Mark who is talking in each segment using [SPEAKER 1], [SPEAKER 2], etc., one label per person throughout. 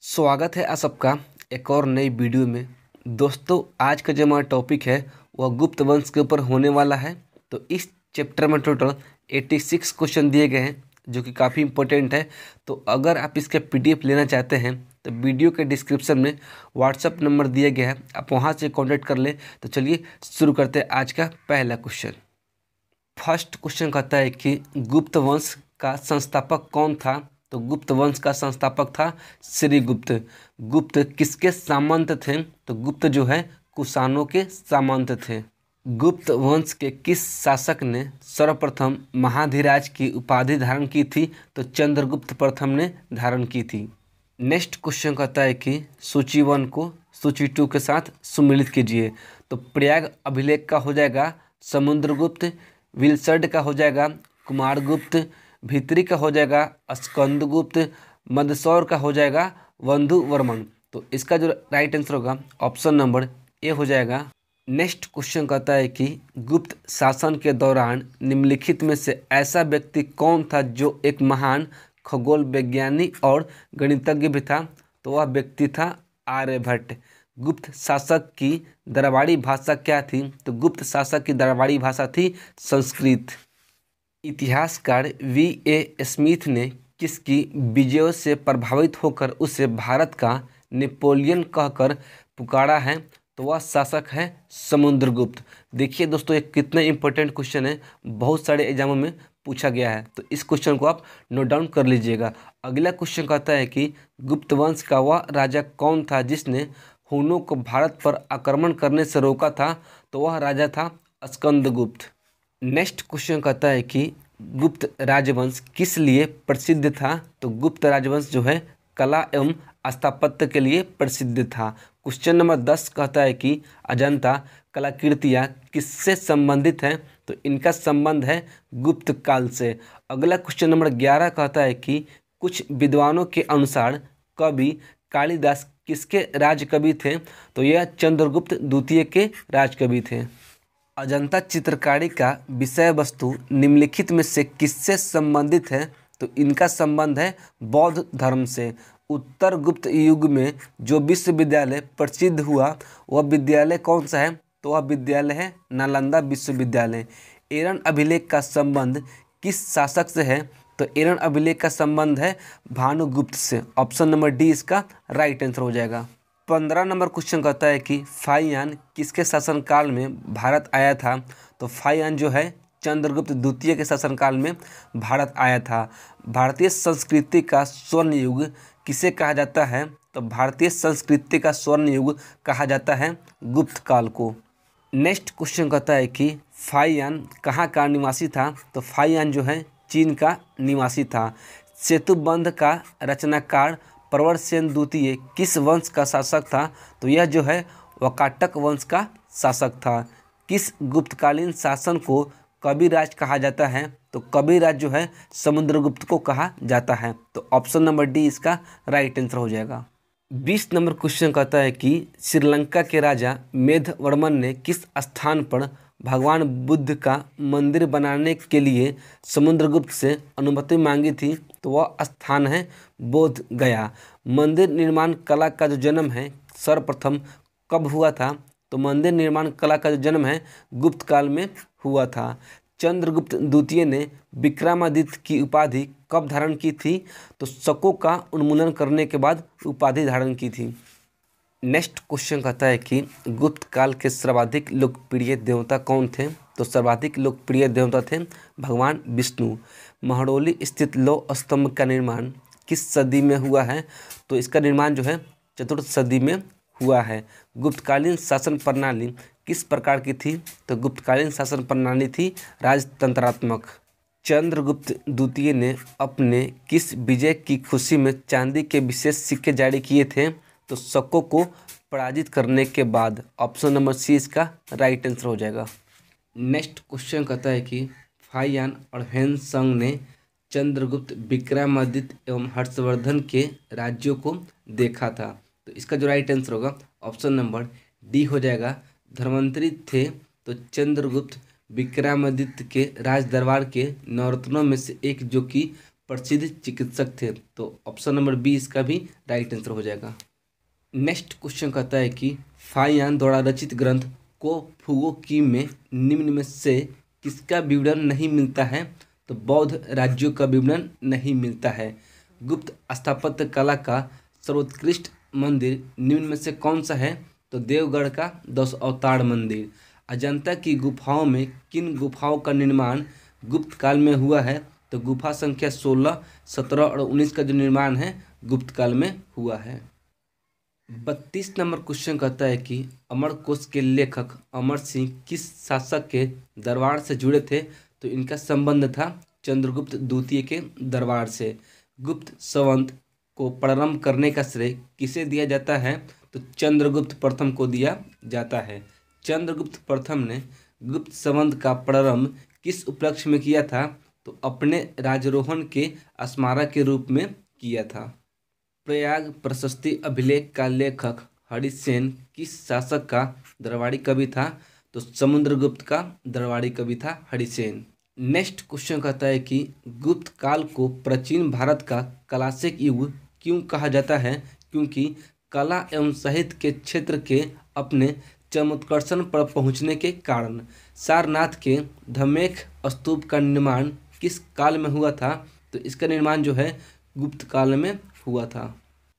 [SPEAKER 1] स्वागत है आप सबका एक और नई वीडियो में। दोस्तों, आज का जो हमारा टॉपिक है वह गुप्त वंश के ऊपर होने वाला है। तो इस चैप्टर में टोटल 86 क्वेश्चन दिए गए हैं जो कि काफ़ी इंपॉर्टेंट है। तो अगर आप इसका पीडीएफ लेना चाहते हैं तो वीडियो के डिस्क्रिप्शन में व्हाट्सएप नंबर दिया गया है, आप वहाँ से कॉन्टैक्ट कर लें। तो चलिए शुरू करते हैं आज का पहला क्वेश्चन। फर्स्ट क्वेश्चन कहता है कि गुप्त वंश का संस्थापक कौन था। तो गुप्त वंश का संस्थापक था श्रीगुप्त। गुप्त किसके सामंत थे। तो गुप्त जो है कुषाणों के सामंत थे। गुप्त वंश के किस शासक ने सर्वप्रथम महाधिराज की उपाधि धारण की थी। तो चंद्रगुप्त प्रथम ने धारण की थी। नेक्स्ट क्वेश्चन कहता है कि सूची 1 को सूची 2 के साथ सुमिलित कीजिए। तो प्रयाग अभिलेख का हो जाएगा समुद्रगुप्त, विलसड का हो जाएगा कुमारगुप्त, भीतरी का हो जाएगा स्कंदगुप्त, मंदसौर का हो जाएगा वंधुवर्मन। तो इसका जो राइट आंसर होगा ऑप्शन नंबर ए हो जाएगा। नेक्स्ट क्वेश्चन कहता है कि गुप्त शासन के दौरान निम्नलिखित में से ऐसा व्यक्ति कौन था जो एक महान खगोल वैज्ञानी और गणितज्ञ भी था। तो वह व्यक्ति था आर्यभट्ट। गुप्त शासक की दरबारी भाषा क्या थी। तो गुप्त शासक की दरबारी भाषा थी संस्कृत। इतिहासकार V.A. स्मिथ ने किसकी विजयों से प्रभावित होकर उसे भारत का नेपोलियन कहकर पुकारा है। तो वह शासक है समुद्रगुप्त। देखिए दोस्तों, ये कितना इंपॉर्टेंट क्वेश्चन है, बहुत सारे एग्जामों में पूछा गया है। तो इस क्वेश्चन को आप नोट डाउन कर लीजिएगा। अगला क्वेश्चन कहता है कि गुप्त वंश का वह राजा कौन था जिसने हुनों को भारत पर आक्रमण करने से रोका था। तो वह राजा था स्कंदगुप्त। नेक्स्ट क्वेश्चन कहता है कि गुप्त राजवंश किस लिए प्रसिद्ध था। तो गुप्त राजवंश जो है कला एवं स्थापत्य के लिए प्रसिद्ध था। क्वेश्चन नंबर 10 कहता है कि अजंता कलाकृतियाँ किससे संबंधित हैं। तो इनका संबंध है गुप्त काल से। अगला क्वेश्चन नंबर 11 कहता है कि कुछ विद्वानों के अनुसार कवि कालिदास किसके राजकवि थे। तो यह चंद्रगुप्त द्वितीय के राजकवि थे। अजंता चित्रकारी का विषय वस्तु निम्नलिखित में से किससे संबंधित है। तो इनका संबंध है बौद्ध धर्म से। उत्तर गुप्त युग में जो विश्वविद्यालय प्रसिद्ध हुआ वह विद्यालय कौन सा है। तो वह विद्यालय है नालंदा विश्वविद्यालय। एरन अभिलेख का संबंध किस शासक से है। तो एरन अभिलेख का संबंध है भानुगुप्त से। ऑप्शन नंबर डी इसका राइट आंसर हो जाएगा। 15 नंबर क्वेश्चन कहता है कि फाहियान किसके शासनकाल में भारत आया था। तो फाहियान जो है चंद्रगुप्त द्वितीय के शासनकाल में भारत आया था। भारतीय संस्कृति का स्वर्ण युग किसे कहा जाता है। तो भारतीय संस्कृति का स्वर्ण युग कहा जाता है गुप्त काल को। नेक्स्ट क्वेश्चन कहता है कि फाहियान कहाँ का निवासी था। तो फाहियान जो है चीन का निवासी था। सेतुबंध का रचनाकार प्रवरसेन द्वितीय किस वंश का शासक था। तो यह जो है वाकाटक वंश का शासक था। किस गुप्तकालीन शासन को कविराज कहा जाता है। तो कविराज जो है समुद्रगुप्त को कहा जाता है। तो ऑप्शन नंबर डी इसका राइट आंसर हो जाएगा। 20 नंबर क्वेश्चन कहता है कि श्रीलंका के राजा मेघवर्मन ने किस स्थान पर भगवान बुद्ध का मंदिर बनाने के लिए समुद्रगुप्त से अनुमति मांगी थी। तो वह स्थान है बोध गया। मंदिर निर्माण कला का जो जन्म है सर्वप्रथम कब हुआ था। तो मंदिर निर्माण कला का जो जन्म है गुप्त काल में हुआ था। चंद्रगुप्त द्वितीय ने विक्रमादित्य की उपाधि कब धारण की थी। तो शकों का उन्मूलन करने के बाद उपाधि धारण की थी। नेक्स्ट क्वेश्चन कहता है कि गुप्त काल के सर्वाधिक लोकप्रिय देवता कौन थे। तो सर्वाधिक लोकप्रिय देवता थे भगवान विष्णु। महरौली स्थित लौह स्तंभ का निर्माण किस सदी में हुआ है। तो इसका निर्माण जो है चतुर्थ सदी में हुआ है। गुप्तकालीन शासन प्रणाली किस प्रकार की थी। तो गुप्तकालीन शासन प्रणाली थी राजतंत्रात्मक। चंद्रगुप्त द्वितीय ने अपने किस विजय की खुशी में चांदी के विशेष सिक्के जारी किए थे। तो शकों को पराजित करने के बाद। ऑप्शन नंबर सी इसका राइट आंसर हो जाएगा। नेक्स्ट क्वेश्चन कहता है कि फाहियान और ह्वेनसांग ने चंद्रगुप्त विक्रमादित्य एवं हर्षवर्धन के राज्यों को देखा था। तो इसका जो राइट आंसर होगा ऑप्शन नंबर डी हो जाएगा। धर्मांतरित थे। तो चंद्रगुप्त विक्रमादित्य के राज दरबार के नवरत्नों में से एक जो कि प्रसिद्ध चिकित्सक थे। तो ऑप्शन नंबर बी इसका भी राइट आंसर हो जाएगा। नेक्स्ट क्वेश्चन कहता है कि फाहियान द्वारा रचित ग्रंथ को फुगो की में निम्न में से किसका विवरण नहीं मिलता है? तो बौद्ध राज्यों का विवरण नहीं मिलता है। गुप्त स्थापत्य कला का सर्वोत्कृष्ट मंदिर निम्न में से कौन सा है? तो देवगढ़ का 10 अवतार मंदिर। अजंता की गुफाओं में किन गुफाओं का निर्माण गुप्त काल में हुआ है? तो गुफा संख्या 16, 17 और 19 का जो निर्माण है गुप्त काल में हुआ है। 32 नंबर क्वेश्चन कहता है कि अमरकोश के लेखक अमर सिंह किस शासक के दरबार से जुड़े थे? तो इनका संबंध था चंद्रगुप्त द्वितीय के दरबार से। गुप्त संवत को प्रारंभ करने का श्रेय किसे दिया जाता है? तो चंद्रगुप्त प्रथम को दिया जाता है। चंद्रगुप्त प्रथम ने गुप्त संवत का प्रारंभ किस उपलक्ष्य में किया था? तो अपने राजरोहण के स्मारक के रूप में किया था। प्रयाग प्रशस्ति अभिलेख का लेखक हरिसेन किस शासक का दरबारी कवि था? तो समुद्रगुप्त का दरबारी कवि था हरिसेन। नेक्स्ट क्वेश्चन कहता है कि गुप्त काल को प्राचीन भारत का क्लासिक युग क्यों कहा जाता है? क्योंकि कला एवं साहित्य के क्षेत्र के अपने चरमोत्कर्षण पर पहुंचने के कारण। सारनाथ के धमेख स्तूप का निर्माण किस काल में हुआ था? तो इसका निर्माण जो है गुप्त काल में हुआ था।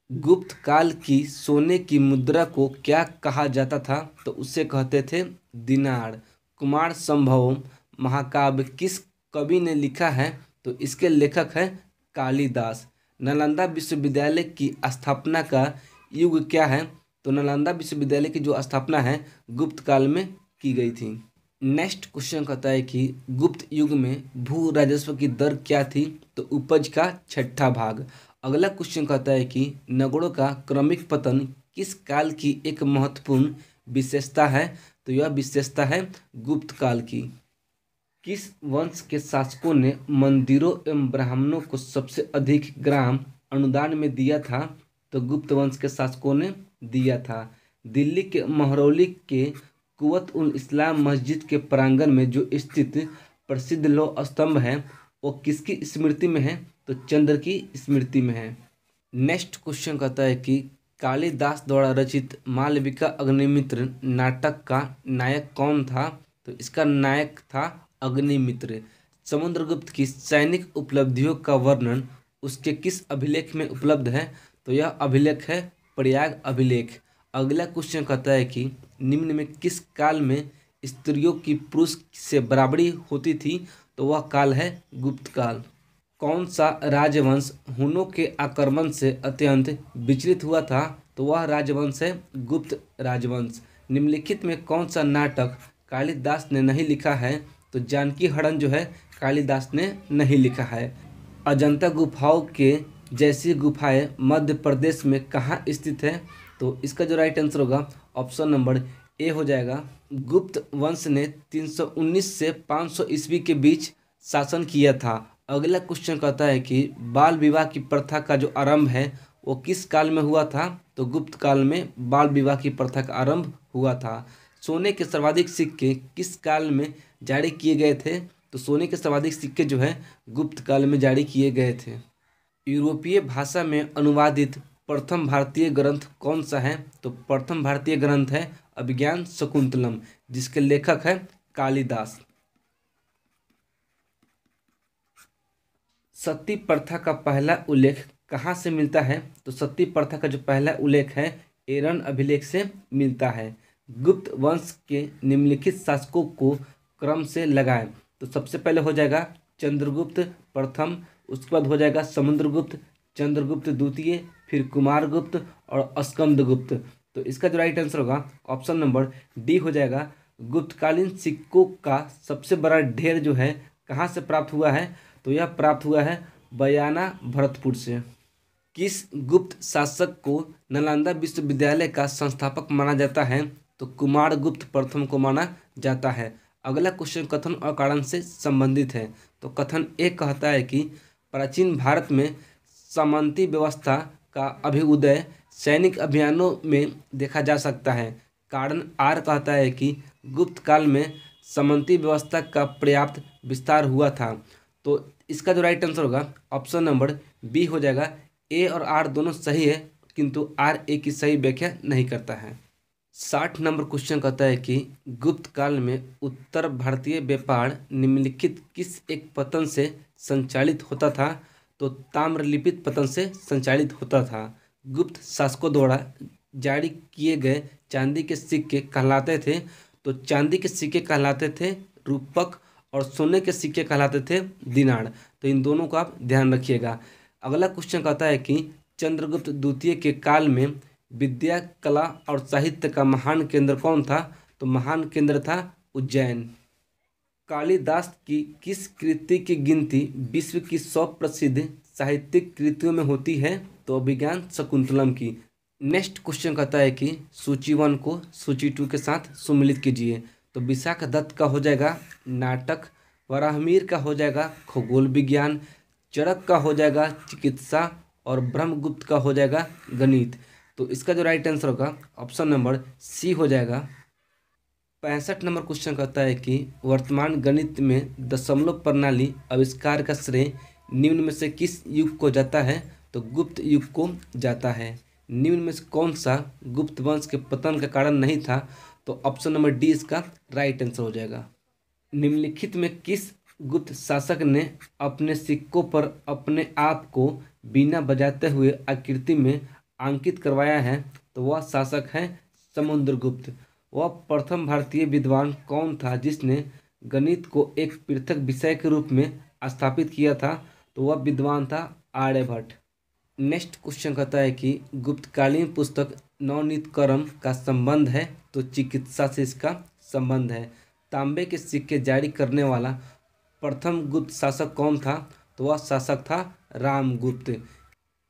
[SPEAKER 1] गुप्त काल की सोने की मुद्रा को क्या कहा जाता था? तो उसे कहते थे दिनार। कुमार संभव महाकाव्य किस कवि ने लिखा है? तो इसके लेखक है कालिदास। नालंदा विश्वविद्यालय की स्थापना का युग क्या है? तो नालंदा विश्वविद्यालय की जो स्थापना है गुप्त काल में की गई थी। नेक्स्ट क्वेश्चन कहता है कि गुप्त युग में भू राजस्व की दर क्या थी? तो उपज का 6ठा भाग। अगला क्वेश्चन कहता है कि नगरों का क्रमिक पतन किस काल की एक महत्वपूर्ण विशेषता है? तो यह विशेषता है गुप्त काल की। किस वंश के शासकों ने मंदिरों एवं ब्राह्मणों को सबसे अधिक ग्राम अनुदान में दिया था? तो गुप्त वंश के शासकों ने दिया था। दिल्ली के महरौली के कुवत उल इस्लाम मस्जिद के प्रांगण में जो स्थित प्रसिद्ध लौह स्तंभ है वो किसकी स्मृति में है? तो चंद्र की स्मृति में है। नेक्स्ट क्वेश्चन कहता है कि कालिदास द्वारा रचित मालविका अग्निमित्र नाटक का नायक कौन था? तो इसका नायक था अग्निमित्र। समुद्रगुप्त की सैनिक उपलब्धियों का वर्णन उसके किस अभिलेख में उपलब्ध है? तो यह अभिलेख है प्रयाग अभिलेख। अगला क्वेश्चन कहता है कि निम्न में किस काल में स्त्रियों की पुरुष से बराबरी होती थी? तो वह काल है गुप्त काल। कौन सा राजवंश हुनों के आक्रमण से अत्यंत विचलित हुआ था? तो वह राजवंश है गुप्त राजवंश। निम्नलिखित में कौन सा नाटक कालिदास ने नहीं लिखा है? तो जानकी हरण जो है कालिदास ने नहीं लिखा है। अजंता गुफाओं के जैसी गुफाएं मध्य प्रदेश में कहाँ स्थित है? तो इसका जो राइट आंसर होगा ऑप्शन नंबर ए हो जाएगा। गुप्त वंश ने 319 से 500 ईस्वी के बीच शासन किया था। अगला क्वेश्चन कहता है कि बाल विवाह की प्रथा का जो आरंभ है वो किस काल में हुआ था? तो गुप्त काल में बाल विवाह की प्रथा का आरंभ हुआ था। सोने के सर्वाधिक सिक्के किस काल में जारी किए गए थे? तो सोने के सर्वाधिक सिक्के जो है गुप्त काल में जारी किए गए थे। यूरोपीय भाषा में अनुवादित प्रथम भारतीय ग्रंथ कौन सा है? तो प्रथम भारतीय ग्रंथ है अभिज्ञान शकुंतलम, जिसके लेखक है कालिदास। सती प्रथा का पहला उल्लेख कहाँ से मिलता है? तो सती प्रथा का जो पहला उल्लेख है एरन अभिलेख से मिलता है। गुप्त वंश के निम्नलिखित शासकों को क्रम से लगाएं। तो सबसे पहले हो जाएगा चंद्रगुप्त प्रथम, उसके बाद हो जाएगा समुद्रगुप्त, चंद्रगुप्त द्वितीय, फिर कुमारगुप्त और स्कंदगुप्त। तो इसका जो राइट आंसर होगा ऑप्शन नंबर डी हो जाएगा। गुप्तकालीन सिक्कों का सबसे बड़ा ढेर जो है कहाँ से प्राप्त हुआ है? तो यह प्राप्त हुआ है बयाना भरतपुर से। किस गुप्त शासक को नालंदा विश्वविद्यालय का संस्थापक माना जाता है? तो कुमारगुप्त प्रथम को माना जाता है। अगला क्वेश्चन कथन और कारण से संबंधित है। तो कथन एक कहता है कि प्राचीन भारत में सामंती व्यवस्था का अभ्युदय सैनिक अभियानों में देखा जा सकता है। कारण आर कहता है कि गुप्त काल में सामंती व्यवस्था का पर्याप्त विस्तार हुआ था। तो इसका जो राइट आंसर होगा ऑप्शन नंबर बी हो जाएगा। ए और आर दोनों सही है, किंतु आर ए की सही व्याख्या नहीं करता है। 60 नंबर क्वेश्चन कहता है कि गुप्त काल में उत्तर भारतीय व्यापार निम्नलिखित किस एक पतन से संचालित होता था? तो ताम्रलिपित पतन से संचालित होता था। गुप्त शासकों द्वारा जारी किए गए चांदी के सिक्के कहलाते थे। तो चांदी के सिक्के कहलाते थे रूपक और सोने के सिक्के कहलाते थे दिनार। तो इन दोनों को आप ध्यान रखिएगा। अगला क्वेश्चन कहता है कि चंद्रगुप्त द्वितीय के काल में विद्या, कला और साहित्य का महान केंद्र कौन था? तो महान केंद्र था उज्जैन। कालिदास की किस कृति की गिनती विश्व की 100 प्रसिद्ध साहित्यिक कृतियों में होती है? तो अभिज्ञान शकुंतलम की। नेक्स्ट क्वेश्चन कहता है कि सूची 1 को सूची 2 के साथ सुमिलित कीजिए। तो विशाख दत्त का हो जाएगा नाटक, वराहमिहिर का हो जाएगा खगोल विज्ञान, चरक का हो जाएगा चिकित्सा और ब्रह्मगुप्त का हो जाएगा गणित। तो इसका जो राइट आंसर होगा ऑप्शन नंबर सी हो जाएगा। 65 नंबर क्वेश्चन कहता है कि वर्तमान गणित में दशमलव प्रणाली आविष्कार का श्रेय निम्न में से किस युग को जाता है? तो गुप्त युग को जाता है। निम्न में से कौन सा गुप्त वंश के पतन का कारण नहीं था? तो ऑप्शन नंबर डी इसका राइट आंसर हो जाएगा। निम्नलिखित में किस गुप्त शासक ने अपने सिक्कों पर अपने आप को बीना बजाते हुए आकृति में अंकित करवाया है? तो वह शासक है समुद्रगुप्त। वह प्रथम भारतीय विद्वान कौन था जिसने गणित को एक पृथक विषय के रूप में स्थापित किया था? तो वह विद्वान था आर्यभट्ट। नेक्स्ट क्वेश्चन कहता है कि गुप्तकालीन पुस्तक नवनीत करम का संबंध है? तो चिकित्सा से इसका संबंध है। तांबे के सिक्के जारी करने वाला प्रथम गुप्त शासक कौन था? तो वह शासक था रामगुप्त।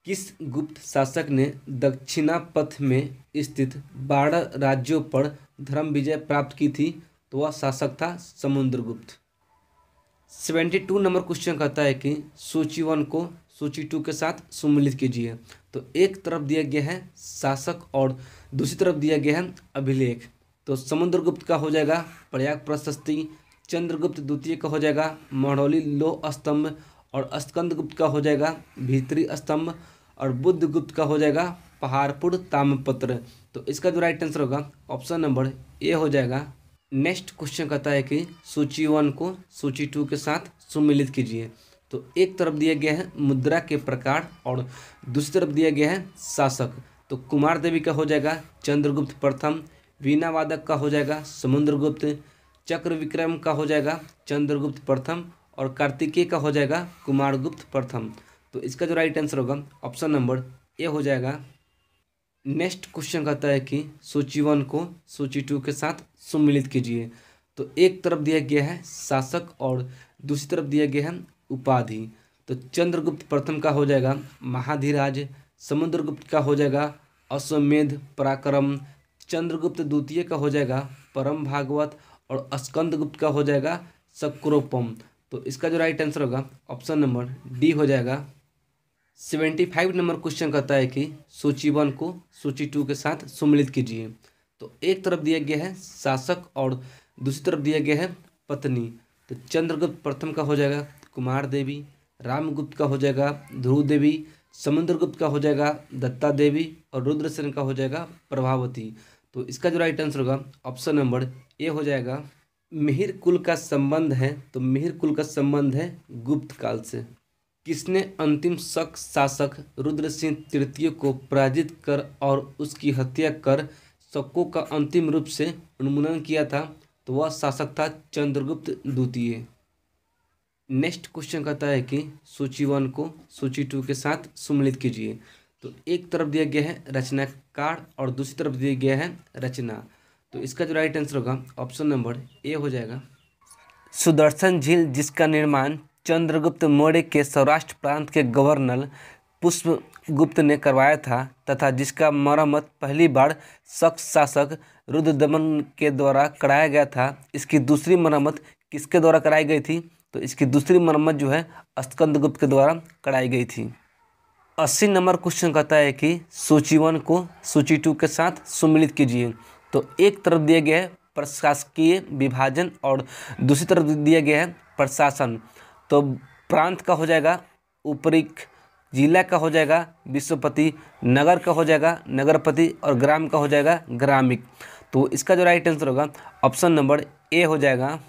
[SPEAKER 1] किस गुप्त शासक ने दक्षिणापथ में स्थित 12 राज्यों पर धर्म विजय प्राप्त की थी? तो वह शासक था समुद्रगुप्त। 72 नंबर क्वेश्चन कहता है कि सूची 1 को सूची 2 के साथ सुमिलित कीजिए। तो एक तरफ दिया गया है शासक और दूसरी तरफ दिया गया है अभिलेख। तो समुद्रगुप्त का हो जाएगा प्रयाग प्रशस्ति, चंद्रगुप्त द्वितीय का हो जाएगा महरौली लौह स्तंभ और स्कंदगुप्त का हो जाएगा भीतरी स्तंभ और बुद्धगुप्त का हो जाएगा पहाड़पुर ताम्रपत्र। तो इसका जो राइट आंसर होगा ऑप्शन नंबर ए हो जाएगा। नेक्स्ट क्वेश्चन कहता है कि सूची 1 को सूची 2 के साथ सुमिलित कीजिए। तो एक तरफ दिया गया है मुद्रा के प्रकार और दूसरी तरफ दिया गया है शासक। तो कुमार देवी का हो जाएगा चंद्रगुप्त प्रथम, वीणा वादक का हो जाएगा समुद्रगुप्त, चक्र विक्रम का हो जाएगा चंद्रगुप्त प्रथम और कार्तिकेय का हो जाएगा कुमारगुप्त प्रथम। तो इसका जो राइट आंसर होगा ऑप्शन नंबर ए हो जाएगा। नेक्स्ट क्वेश्चन कहता है कि सूची 1 को सूची 2 के साथ सुमिलित कीजिए। तो एक तरफ दिया गया है शासक और दूसरी तरफ दिया गया है उपाधि। तो चंद्रगुप्त प्रथम का हो जाएगा महाधीराज, समुद्रगुप्त का हो जाएगा अश्वमेध पराक्रम, चंद्रगुप्त द्वितीय का हो जाएगा परम भागवत और स्कंदगुप्त का हो जाएगा सक्रोपम। तो इसका जो राइट आंसर होगा ऑप्शन नंबर डी हो जाएगा। 75 नंबर क्वेश्चन कहता है कि सूची 1 को सूची 2 के साथ सुमिलित कीजिए। तो एक तरफ दिया गया है शासक और दूसरी तरफ दिया गया है पत्नी। तो चंद्रगुप्त प्रथम का हो जाएगा कुमार देवी, रामगुप्त का हो जाएगा ध्रुव देवी, समुद्रगुप्त का हो जाएगा दत्ता देवी और रुद्रसेन का हो जाएगा प्रभावती। तो इसका जो राइट आंसर होगा ऑप्शन नंबर ए हो जाएगा। मिहिर कुल का संबंध है? तो मिहिर कुल का संबंध है गुप्त काल से। किसने अंतिम शक शासक रुद्रसिंह तृतीय को पराजित कर और उसकी हत्या कर शकों का अंतिम रूप से उन्मूलन किया था? तो वह शासक था चंद्रगुप्त द्वितीय। नेक्स्ट क्वेश्चन कहता है कि सूची 1 को सूची 2 के साथ सुमिलित कीजिए। तो एक तरफ दिया गया है रचनाकार और दूसरी तरफ दिया गया है रचना। तो इसका जो राइट आंसर होगा ऑप्शन नंबर ए हो जाएगा। सुदर्शन झील जिसका निर्माण चंद्रगुप्त मौर्य के सौराष्ट्र प्रांत के गवर्नर पुष्पगुप्त ने करवाया था तथा जिसका मरम्मत पहली बार शक शासक रुद्रदमन के द्वारा कराया गया था, इसकी दूसरी मरम्मत किसके द्वारा कराई गई थी? तो इसकी दूसरी मरम्मत जो है स्कंदगुप्त के द्वारा कराई गई थी। 80 नंबर क्वेश्चन कहता है कि सूची 1 को सूची 2 के साथ सुमिलित कीजिए। तो एक तरफ दिया गया है प्रशासकीय विभाजन और दूसरी तरफ दिया गया है प्रशासन। तो प्रांत का हो जाएगा उपरीक, जिला का हो जाएगा विश्वपति, नगर का हो जाएगा नगरपति और ग्राम का हो जाएगा ग्रामिक। तो इसका जो राइट आंसर होगा ऑप्शन नंबर ए हो जाएगा।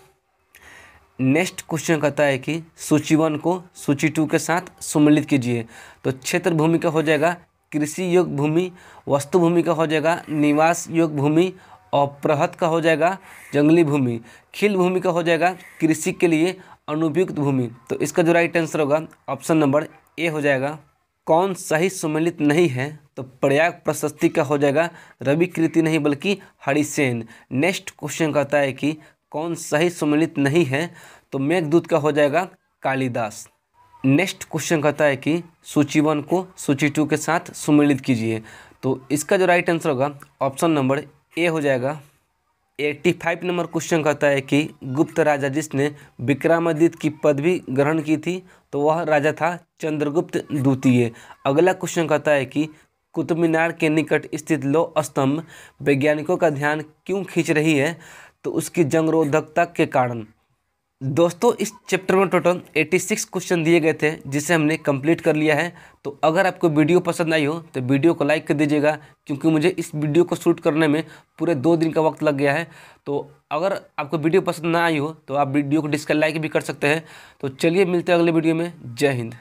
[SPEAKER 1] नेक्स्ट क्वेश्चन कहता है कि सूची 1 को सूची 2 के साथ सम्मिलित कीजिए। तो क्षेत्र भूमि का हो जाएगा कृषि योग्य भूमि, वस्तु भूमि का हो जाएगा निवास योग्य भूमि, अपृहत का हो जाएगा जंगली भूमि, खिल भूमि का हो जाएगा कृषि के लिए अनुपयुक्त भूमि। तो इसका जो राइट आंसर होगा ऑप्शन नंबर ए हो जाएगा। कौन सही सम्मिलित नहीं है? तो प्रयाग प्रशस्ति का हो जाएगा रवि कृति नहीं बल्कि हरिसेन। नेक्स्ट क्वेश्चन कहता है कि कौन सही सम्मिलित नहीं है? तो मेघदूत का हो जाएगा कालिदास। नेक्स्ट क्वेश्चन कहता है कि सूची 1 को सूची 2 के साथ सम्मिलित कीजिए। तो इसका जो राइट आंसर होगा ऑप्शन नंबर ए हो जाएगा। 85 नंबर क्वेश्चन कहता है कि गुप्त राजा जिसने विक्रमादित्य की पदवी ग्रहण की थी तो वह राजा था चंद्रगुप्त द्वितीय। अगला क्वेश्चन कहता है कि कुतुब मीनार के निकट स्थित लौह स्तंभ वैज्ञानिकों का ध्यान क्यों खींच रही है? तो उसकी जंगरोधकता के कारण। दोस्तों इस चैप्टर में टोटल 86 क्वेश्चन दिए गए थे जिसे हमने कंप्लीट कर लिया है। तो अगर आपको वीडियो पसंद आई हो तो वीडियो को लाइक कर दीजिएगा, क्योंकि मुझे इस वीडियो को शूट करने में पूरे 2 दिन का वक्त लग गया है। तो अगर आपको वीडियो पसंद ना आई हो तो आप वीडियो को डिसलाइक भी कर सकते हैं। तो चलिए मिलते हैं अगले वीडियो में। जय हिंद।